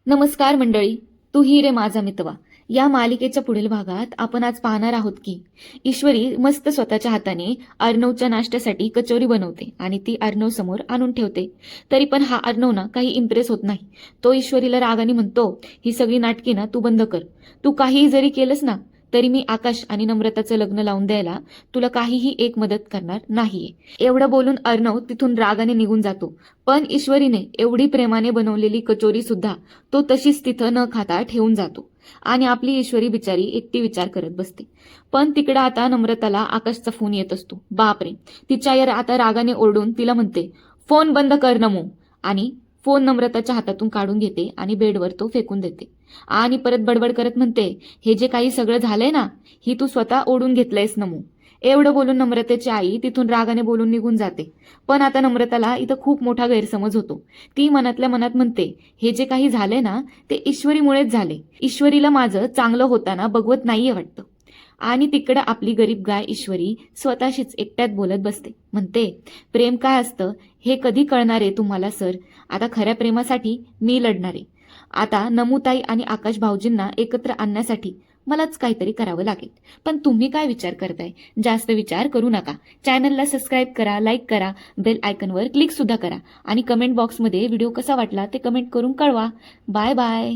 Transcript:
नमस्कार मंडळी. तू ही रे माझा मितवा या मालिकेच्या पुढील भागात आपण आज पाहणार आहोत की ईश्वरी मस्त स्वतःच्या हाताने अर्णवच्या नाश्त्यासाठी कचोरी बनवते आणि ती अर्णव समोर आणून ठेवते. तरी पण हा अर्णव ना काही इम्प्रेस होत नाही. तो ईश्वरीला रागाने म्हणतो, ही सगळी नाटकी ना तू बंद कर. तू काहीही जरी केलंस ना तरी मी आकाश आणि नम्रताचं लग्न लावून द्यायला तुला काहीही एक मदत करणार नाहीये. एवढं बोलून अर्णव तिथून रागाने निघून जातो. पण ईश्वरीने एवढी प्रेमाने बनवलेली कचोरी सुद्धा तो तशीच तिथं न खाता ठेवून जातो आणि आपली ईश्वरी बिचारी एकटी विचार करत बसते. पण तिकडं आता नम्रताला आकाशचा फोन येत असतो. बापरे, तिच्या या आता रागाने ओरडून तिला म्हणते, फोन बंद कर नमो. आणि फोन नम्रताच्या हातातून काढून घेते आणि बेडवर तो फेकून देते आणि परत बडबड करत म्हणते, हे जे काही सगळं झालंय ना ही तू स्वतः ओढून घेतलंयस नमो. एवढं बोलून नम्रतेची आई तिथून रागाने बोलून निघून जाते. पण आता नम्रताला इथं खूप मोठा गैरसमज होतो. ती मनातल्या मनात म्हणते, हे जे काही झाले ना ते ईश्वरीमुळेच झाले. ईश्वरीला माझं चांगलं होताना बघवत नाहीये वाटतं. आणि तिकडं आपली गरीब गाय ईश्वरी स्वतःशीच एकट्यात बोलत बसते. म्हणते, प्रेम काय असतं हे कधी कळणार आहे तुम्हाला सर. आता खऱ्या प्रेमासाठी मी लढणार आहे. आता नमुताई आणि आकाश भाऊजींना एकत्र आणण्यासाठी मलाच काहीतरी करावं लागेल. पण तुम्ही काय विचार करताय? जास्त विचार करू नका. चॅनलला सबस्क्राईब करा, लाईक करा, बेल आयकॉनवर क्लिक सुद्धा करा आणि कमेंट बॉक्समध्ये व्हिडिओ कसा वाटला ते कमेंट करून कळवा. Bye bye.